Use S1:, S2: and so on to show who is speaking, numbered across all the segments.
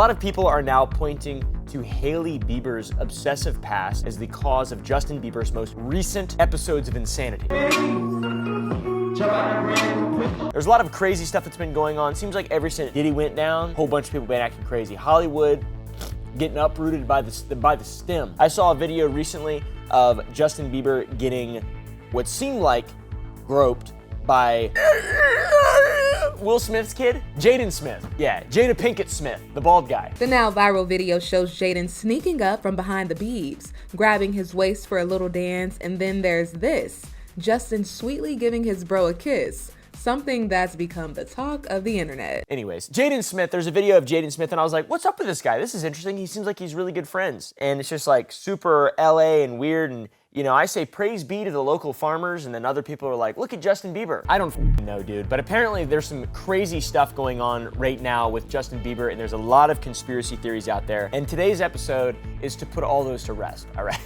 S1: lot of people are now pointing to Hailey Bieber's obsessive past as the cause of Justin Bieber's most recent episodes of insanity. There's a lot of crazy stuff that's been going on. Seems like ever since Diddy went down, a whole bunch of people been acting crazy. Hollywood getting uprooted by the stem. I saw a video recently of Justin Bieber getting what seemed like groped by Will Smith's kid? Jaden Smith. Yeah, Jada Pinkett Smith, the bald guy.
S2: The now viral video shows Jaden sneaking up from behind the Biebs, grabbing his waist for a little dance, and then there's this, Justin sweetly giving his bro a kiss. Something that's become the talk of the internet.
S1: Anyways, Jaden Smith, there's a video of Jaden Smith and I was like, what's up with this guy? This is interesting. He seems like he's really good friends. And it's just like super LA and weird. And you know, I say praise be to the local farmers and then other people are like, look at Justin Bieber. I don't know, dude. But apparently there's some crazy stuff going on right now with Justin Bieber and there's a lot of conspiracy theories out there. And today's episode is to put all those to rest, all right?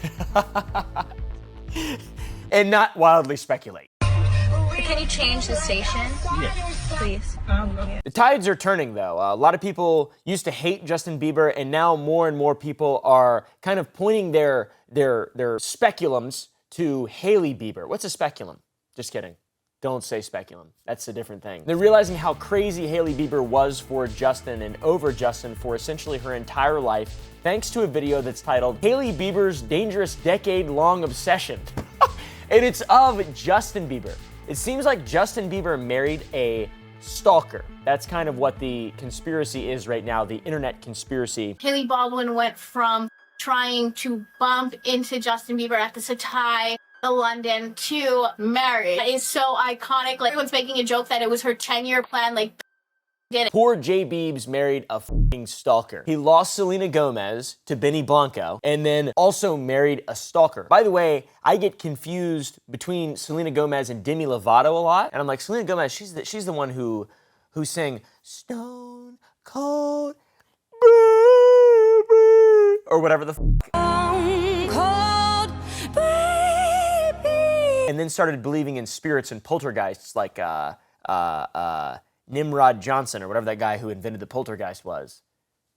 S1: And not wildly speculate.
S3: Can you change the station?
S1: Yes.
S3: Please.
S1: The tides are turning, though. A lot of people used to hate Justin Bieber, and now more and more people are kind of pointing their speculums to Hailey Bieber. What's a speculum? Just kidding. Don't say speculum. That's a different thing. They're realizing how crazy Hailey Bieber was for Justin and over Justin for essentially her entire life, thanks to a video that's titled Hailey Bieber's Dangerous Decade-Long Obsession. And it's of Justin Bieber. It seems like Justin Bieber married a stalker. That's kind of what the conspiracy is right now, the internet conspiracy.
S3: Hailey Baldwin went from trying to bump into Justin Bieber at the Satai, the London, to marriage. It's so iconic. Like, everyone's making a joke that it was her 10-year plan, like, did it.
S1: Poor J. Biebs married a f***ing stalker. He lost Selena Gomez to Benny Blanco and then also married a stalker. By the way, I get confused between Selena Gomez and Demi Lovato a lot. And I'm like, Selena Gomez, she's the one who sang Stone Cold Baby, or whatever the f***. Cold Baby. And then started believing in spirits and poltergeists like Nimrod Johnson, or whatever that guy who invented the poltergeist was.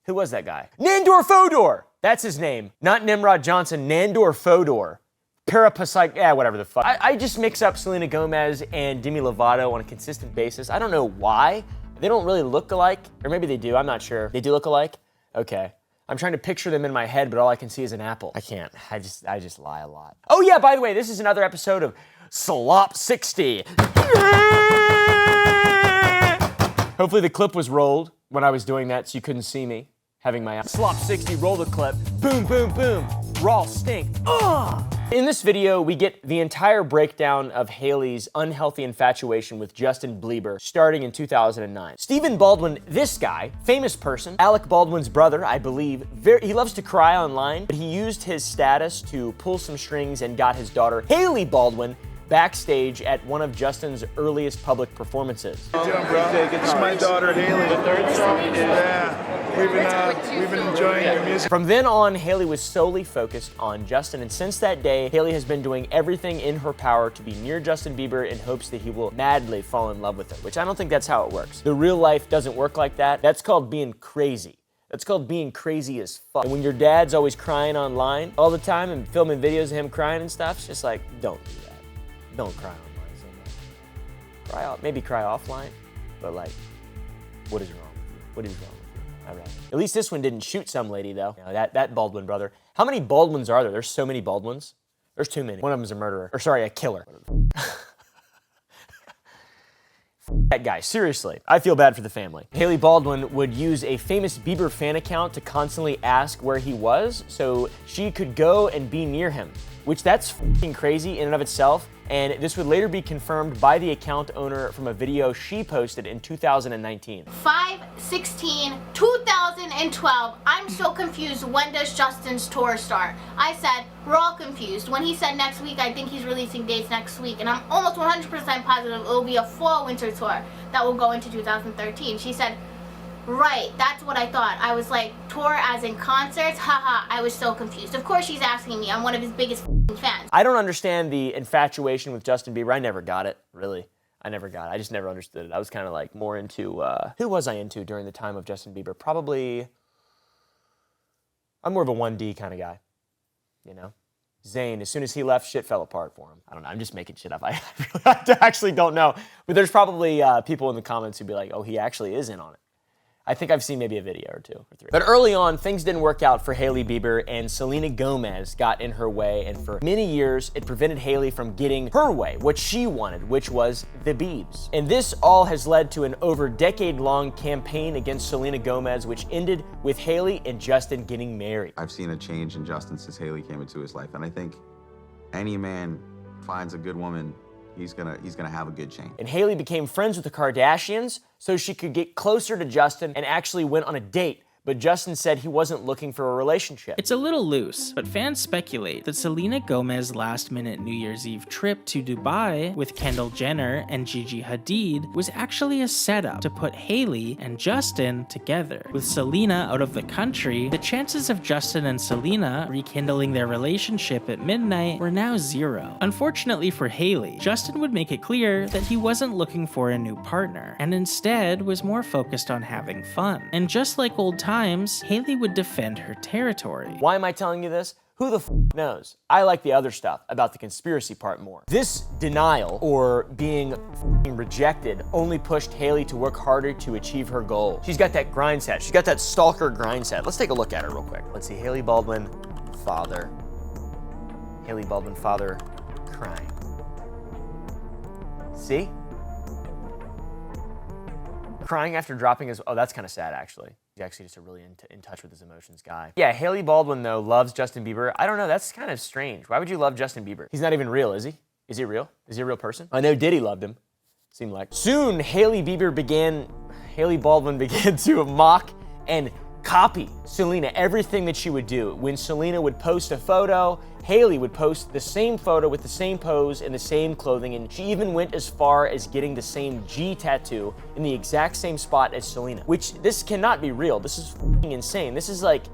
S1: Who was that guy? Nandor Fodor! That's his name. Not Nimrod Johnson, Nandor Fodor. Parapsych, whatever the fuck. I just mix up Selena Gomez and Demi Lovato on a consistent basis. I don't know why. They don't really look alike. Or maybe they do, I'm not sure. They do look alike? Okay. I'm trying to picture them in my head, but all I can see is an apple. I can't. I just lie a lot. Oh yeah, by the way, this is another episode of Slop 60. Hopefully the clip was rolled when I was doing that so you couldn't see me having my Slop 60 roll the clip. Boom, boom, boom. Raw stink. Ugh! In this video, we get the entire breakdown of Hailey's unhealthy infatuation with Justin Bieber starting in 2009. Stephen Baldwin, this guy, famous person, Alec Baldwin's brother, I believe, he loves to cry online, but he used his status to pull some strings and got his daughter, Hailey Baldwin, backstage at one of Justin's earliest public performances.
S4: How you doing, bro? This is my daughter, Hailey. The third song? Yeah, we've been enjoying your music.
S1: From then on, Hailey was solely focused on Justin, and since that day, Hailey has been doing everything in her power to be near Justin Bieber in hopes that he will madly fall in love with her, which I don't think that's how it works. The real life doesn't work like that. That's called being crazy. That's called being crazy as fuck. And when your dad's always crying online all the time and filming videos of him crying and stuff, it's just like, don't do that. Don't cry online so much. Maybe cry offline, but like, what is wrong with you? What is wrong with you? All right. At least this one didn't shoot some lady though. You know, that Baldwin brother. How many Baldwins are there? There's so many Baldwins. There's too many. One of them's a murderer. Or sorry, a killer. That guy, seriously. I feel bad for the family. Hailey Baldwin would use a famous Bieber fan account to constantly ask where he was so she could go and be near him, which that's f***ing crazy in and of itself. And this would later be confirmed by the account owner from a video she posted in 2019.
S3: 5/16/2012. I'm so confused. When does Justin's tour start? I said, we're all confused. When he said next week, I think he's releasing dates next week. And I'm almost 100% positive it'll be a fall-winter tour that will go into 2013. She said, right, that's what I thought. I was like, tour as in concerts? Haha, I was so confused. Of course she's asking me. I'm one of his biggest fans.
S1: I don't understand the infatuation with Justin Bieber. I never got it, really. I never got it. I just never understood it. I was kind of like more into, who was I into during the time of Justin Bieber? Probably I'm more of a 1D kind of guy, you know? Zayn, as soon as he left, shit fell apart for him. I don't know, I'm just making shit up. I actually don't know. But there's probably people in the comments who'd be like, oh, he actually is in on it. I think I've seen maybe a video or 2 or 3. But early on, things didn't work out for Hailey Bieber, and Selena Gomez got in her way, and for many years, it prevented Hailey from getting her way, what she wanted, which was the Biebs. And this all has led to an over decade-long campaign against Selena Gomez, which ended with Hailey and Justin getting married.
S5: I've seen a change in Justin since Hailey came into his life, and I think any man finds a good woman, he's gonna have a good change.
S1: And Hailey became friends with the Kardashians so she could get closer to Justin and actually went on a date. But Justin said he wasn't looking for a relationship.
S6: It's a little loose, but fans speculate that Selena Gomez's last-minute New Year's Eve trip to Dubai with Kendall Jenner and Gigi Hadid was actually a setup to put Hailey and Justin together. With Selena out of the country, the chances of Justin and Selena rekindling their relationship at midnight were now 0. Unfortunately for Hailey, Justin would make it clear that he wasn't looking for a new partner, and instead was more focused on having fun. And just like old times, Hailey would defend her territory.
S1: Why am I telling you this? Who the f knows? I like the other stuff about the conspiracy part more. This denial, or being rejected, only pushed Hailey to work harder to achieve her goal. She's got that grind set. She's got that stalker grind set. Let's take a look at her real quick. Let's see, Hailey Baldwin, father. Hailey Baldwin, father, crying. See? Crying after dropping his, oh, that's kind of sad, actually. He's actually just a really in touch with his emotions guy. Yeah, Hailey Baldwin, though, loves Justin Bieber. I don't know, that's kind of strange. Why would you love Justin Bieber? He's not even real, is he? Is he real? Is he a real person? I know Diddy loved him, seemed like. Soon, Hailey Baldwin began to mock and copy Selena, everything that she would do. When Selena would post a photo, Hailey would post the same photo with the same pose and the same clothing, and she even went as far as getting the same G tattoo in the exact same spot as Selena, which this cannot be real. This is f***ing insane. This is like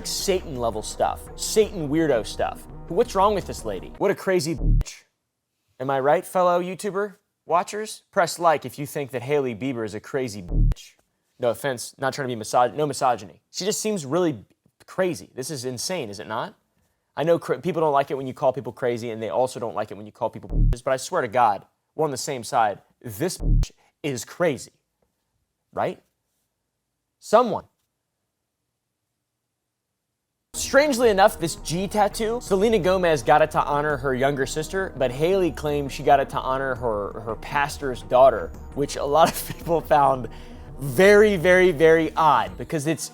S1: Satan level stuff, Satan weirdo stuff. What's wrong with this lady? What a crazy bitch. Am I right, fellow YouTuber watchers? Press like if you think that Hailey Bieber is a crazy bitch. No offense, not trying to be no misogyny. She just seems really crazy. This is insane, is it not? I know people don't like it when you call people crazy, and they also don't like it when you call people bitches, but I swear to God, we're on the same side. This bitch is crazy, right? Someone. Strangely enough, this G tattoo, Selena Gomez got it to honor her younger sister, but Hailey claimed she got it to honor her pastor's daughter, which a lot of people found very, very, very odd, because it's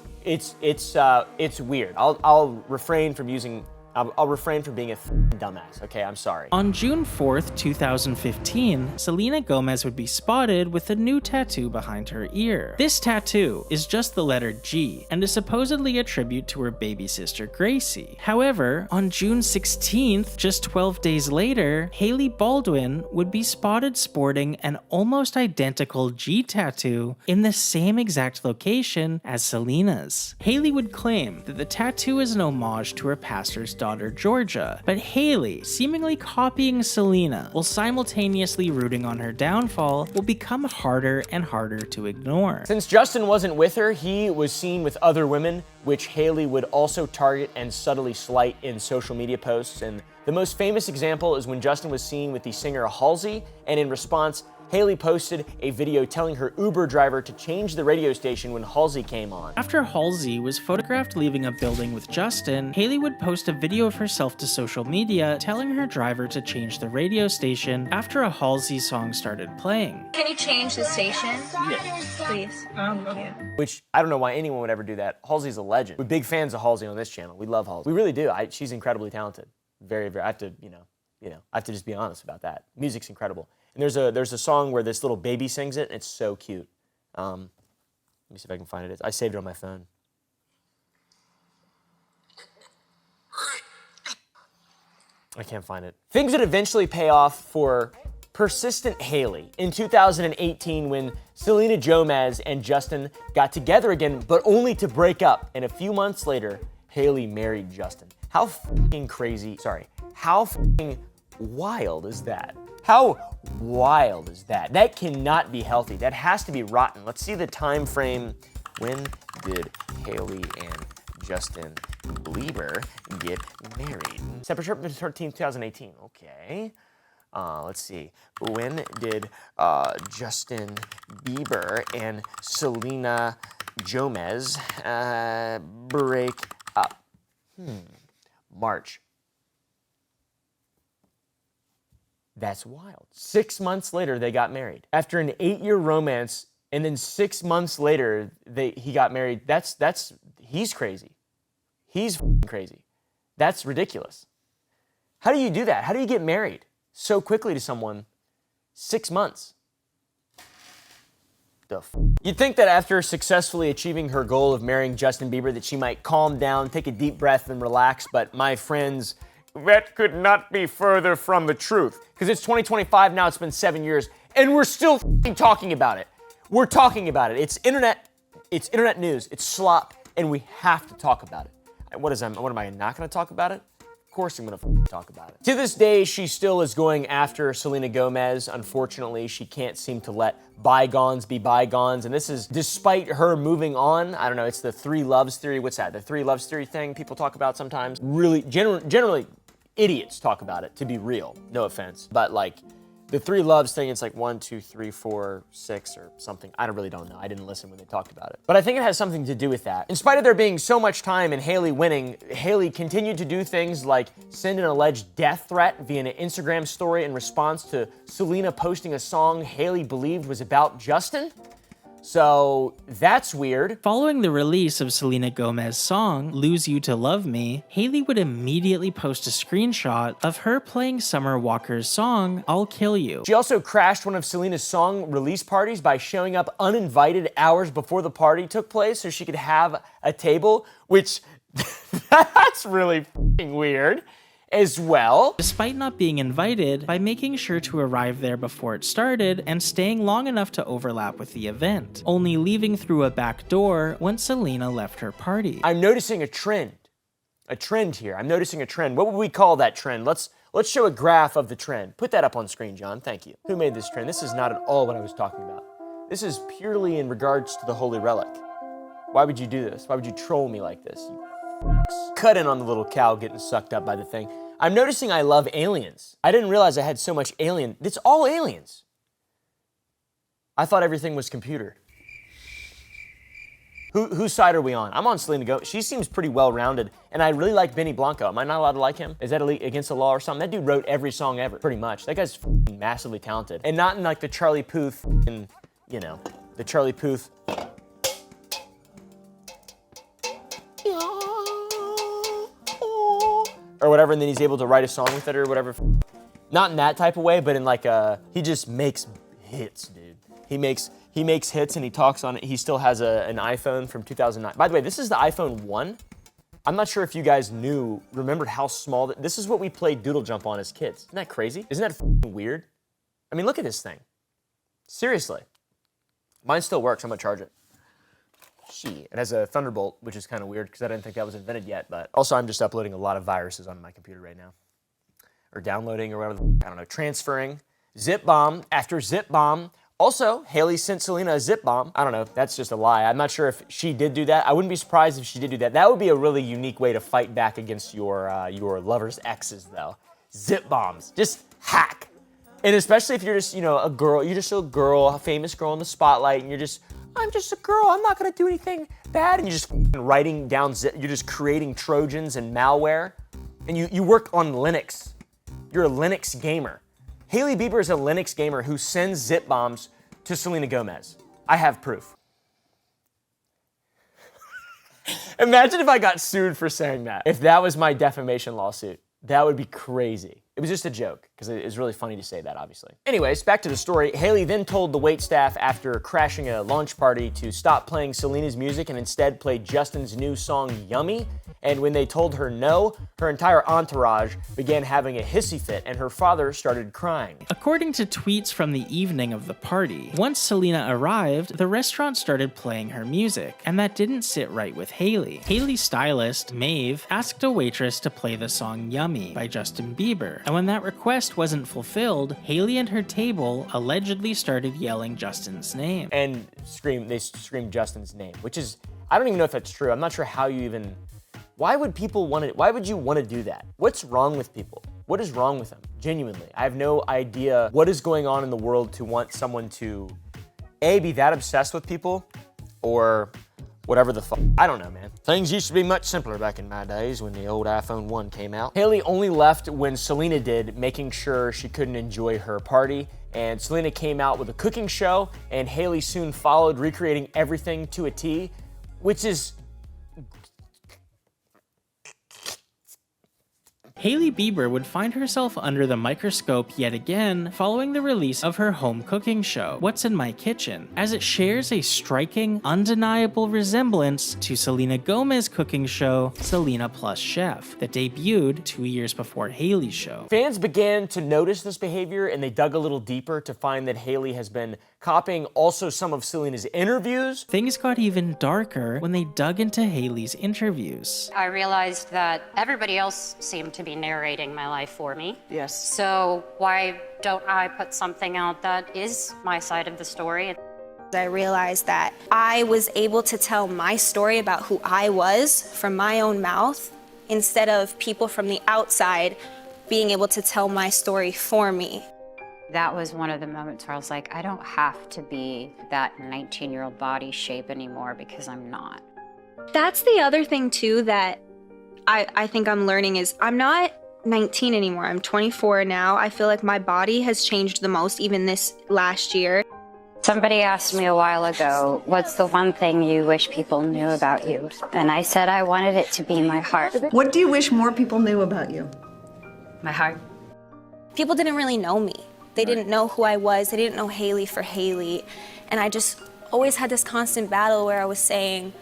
S1: weird. I'll refrain from being a dumbass, okay? I'm sorry.
S6: On June 4th, 2015, Selena Gomez would be spotted with a new tattoo behind her ear. This tattoo is just the letter G and is supposedly a tribute to her baby sister Gracie. However, on June 16th, just 12 days later, Hailey Baldwin would be spotted sporting an almost identical G tattoo in the same exact location as Selena's. Hailey would claim that the tattoo is an homage to her pastor's daughter Georgia, but Hailey, seemingly copying Selena while simultaneously rooting on her downfall, will become harder and harder to ignore.
S1: Since Justin wasn't with her, he was seen with other women, which Hailey would also target and subtly slight in social media posts. And the most famous example is when Justin was seen with the singer Halsey, and in response, Hailey posted a video telling her Uber driver to change the radio station when Halsey came on.
S6: After Halsey was photographed leaving a building with Justin, Hailey would post a video of herself to social media telling her driver to change the radio station after a Halsey song started playing.
S7: Can you change the station?
S6: Yeah.
S7: Please. Thank you.
S1: Which, I don't know why anyone would ever do that. Halsey's a legend. We're big fans of Halsey on this channel. We love Halsey. We really do. She's incredibly talented. Very, very, I have to just be honest about that. Music's incredible. And there's a song where this little baby sings it, and it's so cute. Let me see if I can find it. I saved it on my phone. I can't find it. Things would eventually pay off for persistent Hailey in 2018 when Selena Gomez and Justin got together again, but only to break up. And a few months later, Hailey married Justin. How f***ing wild is that? How wild is that? That cannot be healthy. That has to be rotten. Let's see the time frame. When did Hailey and Justin Bieber get married? September 13th, 2018. Okay. Let's see. When did Justin Bieber and Selena Gomez break up? March. That's wild. 6 months later, they got married. After an 8-year romance, and then 6 months later, he got married. He's crazy. He's crazy. That's ridiculous. How do you do that? How do you get married so quickly to someone? 6 months. You'd think that after successfully achieving her goal of marrying Justin Bieber that she might calm down, take a deep breath, and relax, but my friends, that could not be further from the truth. Because it's 2025 now, it's been 7 years, and we're still talking about it. We're talking about it. It's internet news, it's slop, and we have to talk about it. What am I not gonna talk about it? Of course I'm gonna talk about it. To this day, she still is going after Selena Gomez. Unfortunately, she can't seem to let bygones be bygones, and this is despite her moving on. I don't know, it's the 3 loves theory. What's that? The 3 loves theory thing people talk about sometimes. Really, generally, idiots talk about it, to be real. No offense. But like, the 3 loves thing, it's like 1, 2, 3, 4, 6 or something. I really don't know. I didn't listen when they talked about it. But I think it has something to do with that. In spite of there being so much time and Hailey winning, Hailey continued to do things like send an alleged death threat via an Instagram story in response to Selena posting a song Hailey believed was about Justin. So that's weird.
S6: Following the release of Selena Gomez's song, Lose You to Love Me, Hailey would immediately post a screenshot of her playing Summer Walker's song, I'll Kill You.
S1: She also crashed one of Selena's song release parties by showing up uninvited hours before the party took place so she could have a table, which that's really f***ing weird as well.
S6: Despite not being invited, by making sure to arrive there before it started and staying long enough to overlap with the event, only leaving through a back door once Selena left her party.
S1: I'm noticing a trend here. I'm noticing a trend. What would we call that trend? Let's show a graph of the trend. Put that up on screen, John. Thank you. Who made this trend? This is not at all what I was talking about. This is purely in regards to the Holy Relic. Why would you do this? Why would you troll me like this? Cut in on the little cow getting sucked up by the thing. I'm noticing I love aliens. I didn't realize I had so much alien. It's all aliens. I thought everything was computer. Whose side are we on? I'm on Selena Gomez. She seems pretty well-rounded, and I really like Benny Blanco. Am I not allowed to like him? Is that against the law or something? That dude wrote every song ever, pretty much. That guy's massively talented. And not in like the Charlie Puth, the Charlie Puth. Or whatever, and then he's able to write a song with it or whatever. Not in that type of way, but in like he just makes hits, dude. He makes hits and he talks on it. He still has an iPhone from 2009. By the way, this is the iPhone 1. I'm not sure if you guys remembered how small, this is what we played Doodle Jump on as kids. Isn't that crazy? Isn't that weird? I mean, look at this thing. Seriously. Mine still works, I'm gonna charge it. It has a Thunderbolt, which is kind of weird because I didn't think that was invented yet, but also I'm just uploading a lot of viruses onto my computer right now. Or downloading or whatever, I don't know, transferring. Zip bomb after zip bomb. Also, Hailey sent Selena a zip bomb. I don't know, that's just a lie. I'm not sure if she did do that. I wouldn't be surprised if she did do that. That would be a really unique way to fight back against your lover's exes though. Zip bombs, just hack. And especially if you're just, a girl, you're just a girl, a famous girl in the spotlight, and you're just, I'm just a girl, I'm not gonna do anything bad, and you're just writing down, you're just creating Trojans and malware, and you work on Linux. You're a Linux gamer. Hailey Bieber is a Linux gamer who sends zip bombs to Selena Gomez. I have proof. Imagine if I got sued for saying that. If that was my defamation lawsuit, that would be crazy. It was just a joke, because it's really funny to say that, obviously. Anyways, back to the story. Hailey then told the waitstaff after crashing a launch party to stop playing Selena's music and instead play Justin's new song, Yummy. And when they told her no, her entire entourage began having a hissy fit and her father started crying.
S6: According to tweets from the evening of the party, once Selena arrived, the restaurant started playing her music, and that didn't sit right with Hailey. Hailey's stylist, Maeve, asked a waitress to play the song Yummy by Justin Bieber, and when that request wasn't fulfilled, Hailey and her table allegedly started yelling Justin's name.
S1: And they screamed Justin's name, which is, I don't even know if that's true. I'm not sure how you even Why would you want to do that? What's wrong with people? What is wrong with them? Genuinely, I have no idea what is going on in the world to want someone to, A, be that obsessed with people, or whatever the fuck. I don't know, man. Things used to be much simpler back in my days when the old iPhone 1 came out. Hailey only left when Selena did, making sure she couldn't enjoy her party. And Selena came out with a cooking show, and Hailey soon followed, recreating everything to a T, which is...
S6: Hailey Bieber would find herself under the microscope yet again following the release of her home cooking show, What's in My Kitchen, as it shares a striking, undeniable resemblance to Selena Gomez's cooking show, Selena Plus Chef, that debuted 2 years before Hailey's show.
S1: Fans began to notice this behavior, and they dug a little deeper to find that Hailey has been copying also some of Selena's interviews.
S6: Things got even darker when they dug into Hailey's interviews.
S8: I realized that everybody else seemed to be narrating my life for me.
S9: Yes.
S8: So why don't I put something out that is my side of the story?
S7: I realized that I was able to tell my story about who I was from my own mouth instead of people from the outside being able to tell my story for me.
S8: That was one of the moments where I was like, I don't have to be that 19-year-old body shape anymore because I'm not.
S7: That's the other thing too that I think I'm learning is I'm not 19 anymore. I'm 24 now. I feel like my body has changed the most even this last year.
S8: Somebody asked me a while ago, what's the one thing you wish people knew about you? And I said I wanted it to be my heart.
S9: What do you wish more people knew about you?
S8: My heart.
S7: People didn't really know me. They didn't know who I was. They didn't know Hailey for Hailey. And I just always had this constant battle where I was saying,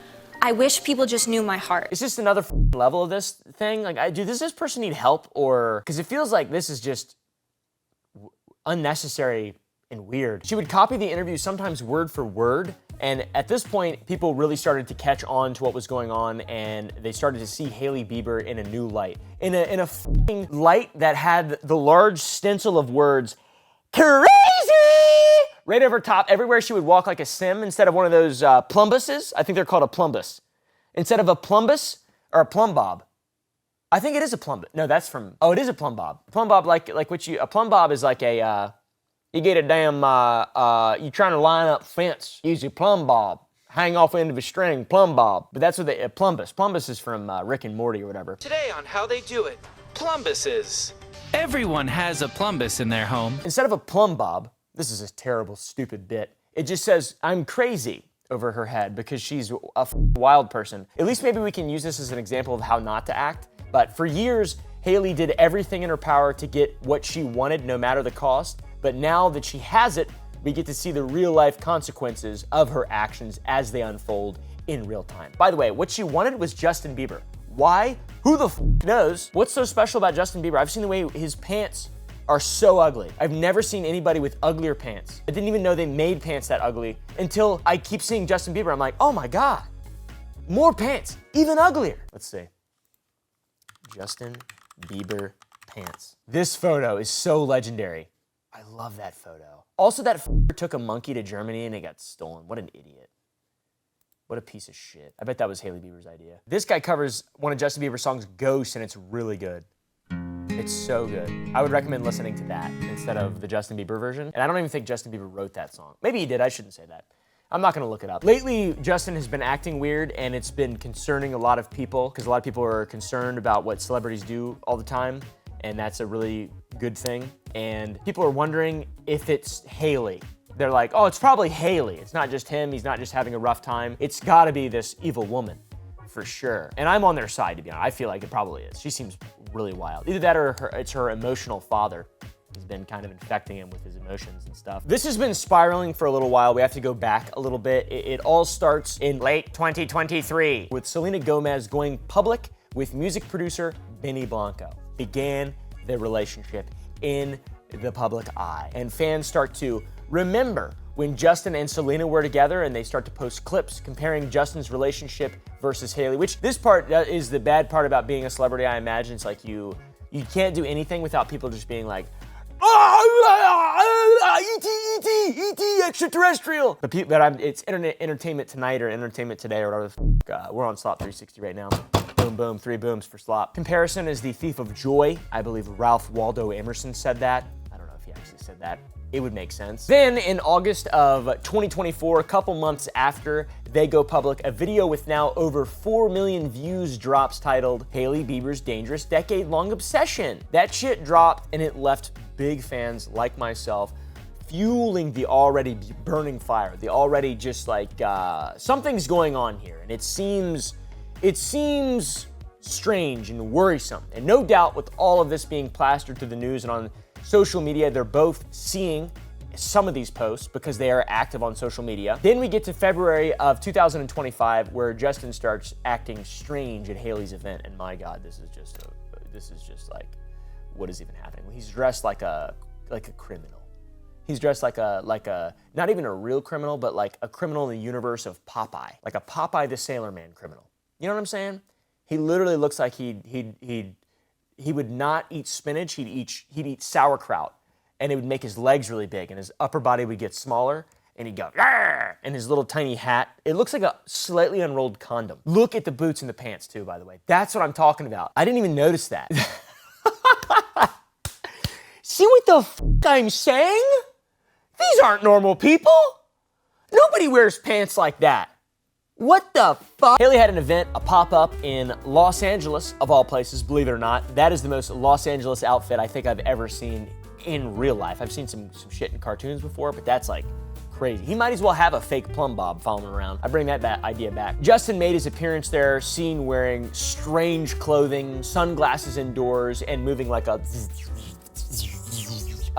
S7: I wish people just knew my heart.
S1: It's just another level of this thing. Like, does this person need help, or... Because it feels like this is just unnecessary and weird. She would copy the interview sometimes word for word, and at this point, people really started to catch on to what was going on, and they started to see Hailey Bieber in a new light. In a f***ing light that had the large stencil of words, crazy! Right over top, everywhere she would walk like a sim instead of one of those plumbuses. I think they're called a plumbus. Instead of a plumbus or a plumb bob. I think it is a plumb. No, that's from, oh, it is a plumb bob. Plumb bob, like what you, a plumb bob is like a, you get a damn, you trying to line up fence, use your plumb bob. Hang off end of a string, plumb bob. But that's what they, plumbus. Plumbus is from Rick and Morty or whatever.
S10: Today on How They Do It, plumbuses. Everyone has a plumbus in their home.
S1: Instead of a plumb bob, this is a terrible, stupid bit. It just says, I'm crazy over her head because she's a wild person. At least maybe we can use this as an example of how not to act. But for years, Hailey did everything in her power to get what she wanted, no matter the cost. But now that she has it, we get to see the real life consequences of her actions as they unfold in real time. By the way, what she wanted was Justin Bieber. Why? Who the f knows? What's so special about Justin Bieber? I've seen the way his pants are so ugly. I've never seen anybody with uglier pants. I didn't even know they made pants that ugly until I keep seeing Justin Bieber. I'm like, oh my God, more pants, even uglier. Let's see. Justin Bieber pants. This photo is so legendary. I love that photo. Also, that took a monkey to Germany and it got stolen. What an idiot. What a piece of shit. I bet that was Hailey Bieber's idea. This guy covers one of Justin Bieber's songs, Ghost, and it's really good. It's so good. I would recommend listening to that instead of the Justin Bieber version. And I don't even think Justin Bieber wrote that song. Maybe he did, I shouldn't say that. I'm not gonna look it up. Lately, Justin has been acting weird and it's been concerning a lot of people because a lot of people are concerned about what celebrities do all the time, and that's a really good thing. And people are wondering if it's Hailey. They're like, oh, it's probably Hailey. It's not just him, he's not just having a rough time. It's gotta be this evil woman, for sure. And I'm on their side, to be honest. I feel like it probably is. She seems really wild. Either that or it's her emotional father. He's been kind of infecting him with his emotions and stuff. This has been spiraling for a little while. We have to go back a little bit. It all starts in late 2023 with Selena Gomez going public with music producer Benny Blanco. Began their relationship in the public eye. And fans start to remember when Justin and Selena were together, and they start to post clips comparing Justin's relationship versus Hailey, which this part is the bad part about being a celebrity, I imagine. It's like you can't do anything without people just being like, E.T. extraterrestrial. But it's Internet Entertainment Tonight or Entertainment Today or whatever the f***. We're on Slot 360 right now. Boom, boom, 3 booms for slop. Comparison is the thief of joy. I believe Ralph Waldo Emerson said that. I don't know if he actually said that. It would make sense. Then in August of 2024, a couple months after they go public, a video with now over 4 million views drops titled Hailey Bieber's Dangerous Decade-Long Obsession. That shit dropped and it left big fans like myself fueling the already burning fire, the already just like, something's going on here. And it seems strange and worrisome. And no doubt with all of this being plastered to the news and on social media, they're both seeing some of these posts because they are active on social media. Then we get to February of 2025 where Justin starts acting strange at Hailey's event. And my God, this is just like, what is even happening? He's dressed like a criminal. He's dressed like a, not even a real criminal, but like a criminal in the universe of Popeye. Like a Popeye the Sailor Man criminal. You know what I'm saying? He literally looks like he would not eat spinach, he'd eat sauerkraut. And it would make his legs really big and his upper body would get smaller and he'd go, "Arr!" And his little tiny hat, it looks like a slightly unrolled condom. Look at the boots and the pants too, by the way. That's what I'm talking about. I didn't even notice that. See what the f I'm saying? These aren't normal people. Nobody wears pants like that. What the fuck? Hailey had an event, a pop-up in Los Angeles, of all places, believe it or not. That is the most Los Angeles outfit I think I've ever seen in real life. I've seen some shit in cartoons before, but that's like crazy. He might as well have a fake plumb bob following around. I bring that idea back. Justin made his appearance there, seen wearing strange clothing, sunglasses indoors, and moving like a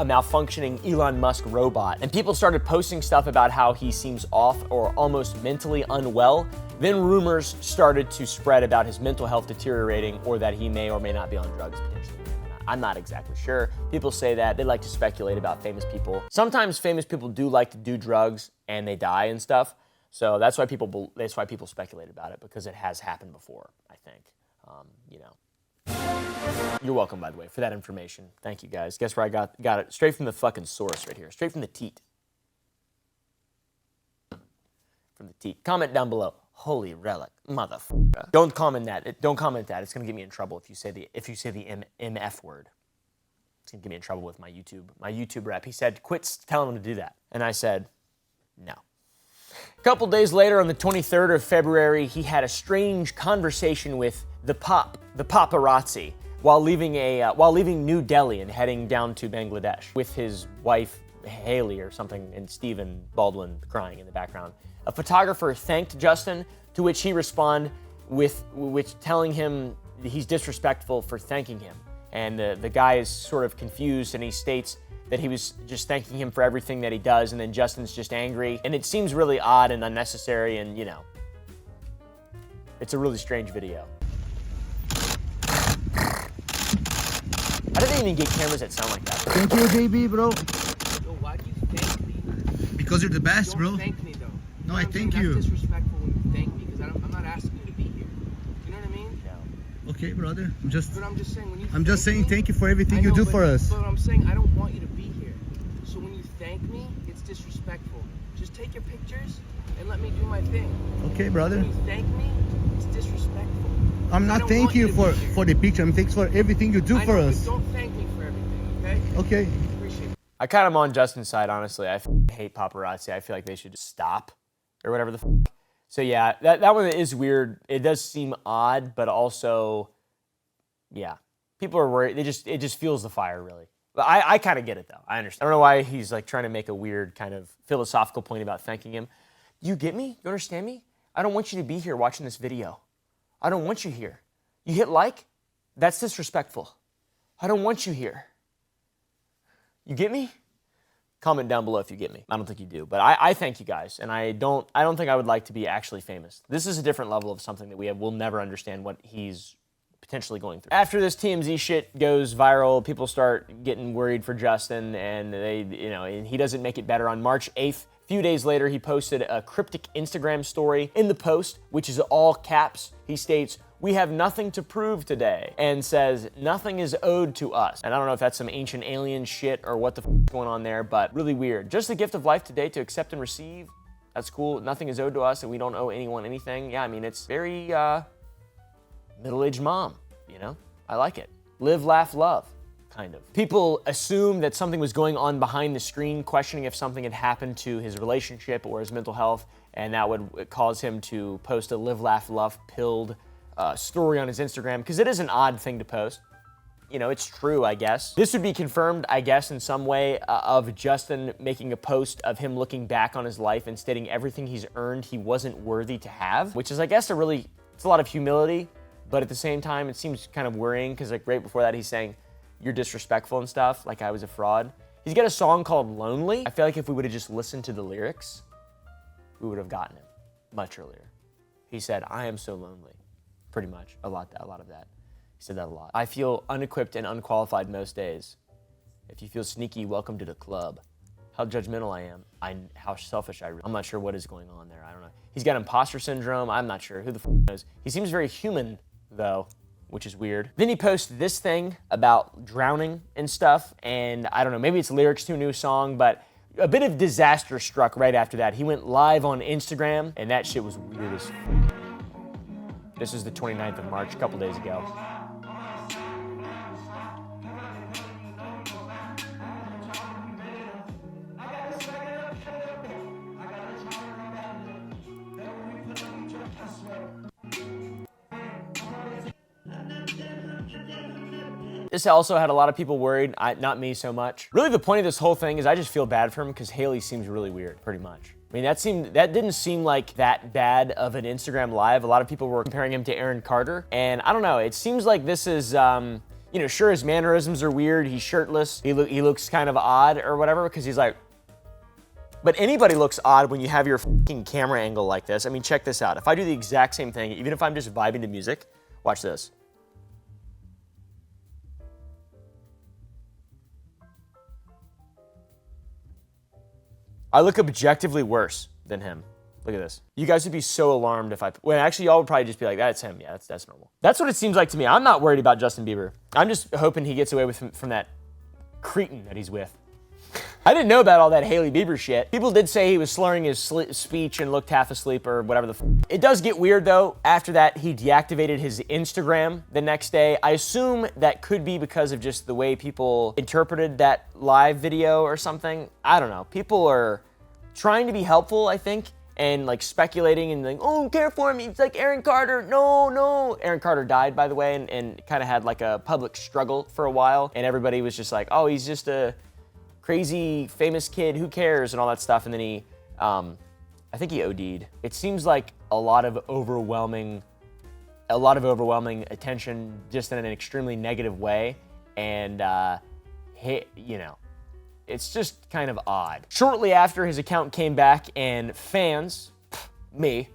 S1: malfunctioning Elon Musk robot. And people started posting stuff about how he seems off or almost mentally unwell. Then rumors started to spread about his mental health deteriorating or that he may or may not be on drugs potentially. I'm not exactly sure. People say that. They like to speculate about famous people. Sometimes famous people do like to do drugs and they die and stuff. So that's why people speculate about it, because it has happened before, I think. You know. You're welcome, by the way, for that information. Thank you, guys. Guess where I got it? Straight from the fucking source right here. Straight from the teat. From the teat. Comment down below. Holy relic, motherfucker. Don't comment that. Don't comment that. It's gonna get me in trouble if you say the MF word. It's gonna get me in trouble with my YouTube rep. He said, quit telling him to do that. And I said, no. A couple days later, on the 23rd of February, he had a strange conversation with the paparazzi, while leaving New Delhi and heading down to Bangladesh with his wife Hailey or something, and Stephen Baldwin crying in the background. A photographer thanked Justin, to which he responded with telling him he's disrespectful for thanking him. And the guy is sort of confused, and he states that he was just thanking him for everything that he does, and then Justin's just angry. And it seems really odd and unnecessary, and you know, it's a really strange video. I didn't even get cameras that sound like that.
S11: Thank you, JB, bro.
S12: Yo, why do you thank me?
S11: Because you're the best,
S12: don't
S11: bro.
S12: Thank me, though.
S11: No, I thank you.
S12: That's disrespectful when you thank me, because I'm not asking you to be here. You know what I mean?
S11: Yeah. Okay, brother. But I'm just saying when you.
S12: I'm just saying
S11: thank you for everything you do for us.
S12: But I'm saying I don't want you to be here. So when you thank me, it's disrespectful. Just take your pictures and let me do my thing.
S11: Okay, brother.
S12: When you thank me, it's disrespectful.
S11: I'm not thanking you for the picture. I'm thanks for everything you do for us.
S12: Don't thank me for everything, okay?
S11: Okay.
S12: Appreciate it.
S1: I kind of am on Justin's side, honestly. I hate paparazzi. I feel like they should just stop or whatever the f. So yeah, that one is weird. It does seem odd, but also, yeah, people are worried. It just fuels the fire, really. But I kind of get it though. I understand. I don't know why he's like trying to make a weird kind of philosophical point about thanking him. You get me? You understand me? I don't want you to be here watching this video. I don't want you here. You hit like? That's disrespectful. I don't want you here. You get me? Comment down below if you get me. I don't think you do, but I thank you guys, and I don't think I would like to be actually famous. This is a different level of something that we'll never understand what he's potentially going through. After this TMZ shit goes viral, people start getting worried for Justin, and and he doesn't make it better. On March 8th, a few days later, he posted a cryptic Instagram story. In the post, which is all caps, he states, "We have nothing to prove today," and says, "Nothing is owed to us." And I don't know if that's some ancient alien shit or what the f is going on there, but really weird. Just the gift of life today to accept and receive. That's cool. Nothing is owed to us, and we don't owe anyone anything. Yeah, I mean, it's very, middle-aged mom, you know? I like it. Live, laugh, love, kind of. People assume that something was going on behind the screen, questioning if something had happened to his relationship or his mental health, and that would cause him to post a live, laugh, love pilled story on his Instagram, because it is an odd thing to post. You know, it's true, I guess. This would be confirmed, I guess, in some way of Justin making a post of him looking back on his life and stating everything he's earned he wasn't worthy to have, which is, I guess, it's a lot of humility, but at the same time, it seems kind of worrying because like right before that, he's saying, you're disrespectful and stuff, like I was a fraud. He's got a song called Lonely. I feel like if we would have just listened to the lyrics, we would have gotten him much earlier. He said, I am so lonely, pretty much, a lot of that. He said that a lot. I feel unequipped and unqualified most days. If you feel sneaky, welcome to the club. How judgmental I am, how selfish I'm not sure what is going on there, I don't know. He's got imposter syndrome, I'm not sure, who the f knows. He seems very human, though, which is weird. Then he posts this thing about drowning and stuff, and I don't know, maybe it's lyrics to a new song, but a bit of disaster struck right after that. He went live on Instagram, and that shit was weird as f. This is the 29th of March, a couple days ago. This also had a lot of people worried, not me so much. Really the point of this whole thing is I just feel bad for him because Haley seems really weird, pretty much. I mean, that didn't seem like that bad of an Instagram live. A lot of people were comparing him to Aaron Carter, and I don't know, it seems like this is, you know, sure his mannerisms are weird, he's shirtless, he looks kind of odd or whatever, because he's like, but anybody looks odd when you have your fucking camera angle like this. I mean, check this out. If I do the exact same thing, even if I'm just vibing to music, watch this. I look objectively worse than him. Look at this. You guys would be so alarmed if well, actually, y'all would probably just be like, that's him. Yeah, that's normal. That's what it seems like to me. I'm not worried about Justin Bieber. I'm just hoping he gets away with from that cretin that he's with. I didn't know about all that Hailey Bieber shit. People did say he was slurring his speech and looked half asleep or whatever the f. It does get weird though. After that, he deactivated his Instagram the next day. I assume that could be because of just the way people interpreted that live video or something. I don't know. People are trying to be helpful, I think, and like speculating and like, oh, care for him. It's like Aaron Carter. No. Aaron Carter died, by the way, and kind of had like a public struggle for a while. And everybody was just like, oh, he's just a crazy famous kid, who cares, and all that stuff. And then he, I think he OD'd. It seems like a lot of overwhelming attention just in an extremely negative way. And, you know, it's just kind of odd. Shortly after his account came back and fans, me,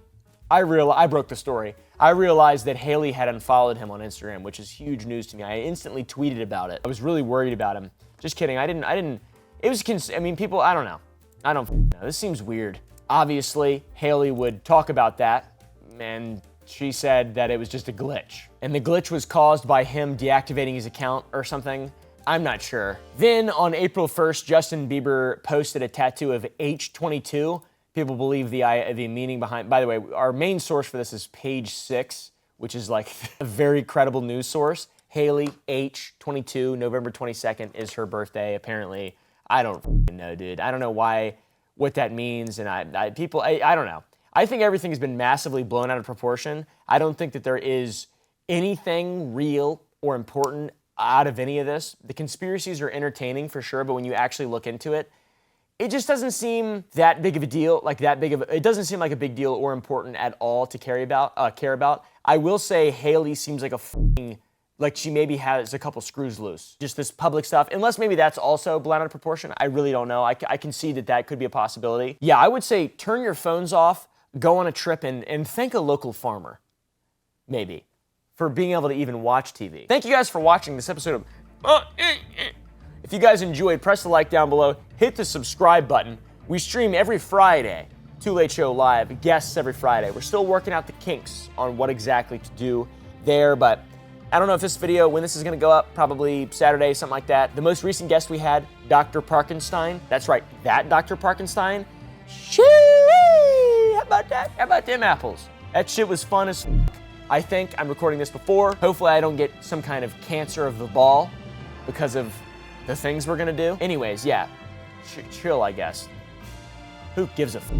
S1: I broke the story. I realized that Hailey had unfollowed him on Instagram, which is huge news to me. I instantly tweeted about it. I was really worried about him. Just kidding, I didn't, it was, I mean, people, I don't know. I don't know, this seems weird. Obviously, Hailey would talk about that, and she said that it was just a glitch. And the glitch was caused by him deactivating his account or something. I'm not sure. Then on April 1st, Justin Bieber posted a tattoo of H22. People believe the meaning behind, by the way, our main source for this is Page 6, which is like a very credible news source. Hailey, H22, November 22nd is her birthday, apparently. I don't know, dude. I don't know what that means, and I don't know. I think everything has been massively blown out of proportion. I don't think that there is anything real or important out of any of this. The conspiracies are entertaining for sure, but when you actually look into it, it just doesn't seem that big of a deal, it doesn't seem like a big deal or important at all to care about. I will say Hailey seems like like she maybe has a couple screws loose. Just this public stuff, unless maybe that's also blown out of proportion. I really don't know. I can see that could be a possibility. Yeah, I would say turn your phones off, go on a trip, and thank a local farmer, maybe, for being able to even watch TV. Thank you guys for watching this episode of... If you guys enjoyed, press the like down below, hit the subscribe button. We stream every Friday, Too Late Show Live, guests every Friday. We're still working out the kinks on what exactly to do there, but I don't know if this video, when this is gonna go up, probably Saturday, something like that. The most recent guest we had, Dr. Parkenstein. That's right, that Dr. Parkenstein. Shee! How about that? How about them apples? That shit was fun as f***. I think I'm recording this before. Hopefully I don't get some kind of cancer of the ball because of the things we're gonna do. Anyways, yeah, chill, I guess. Who gives a f?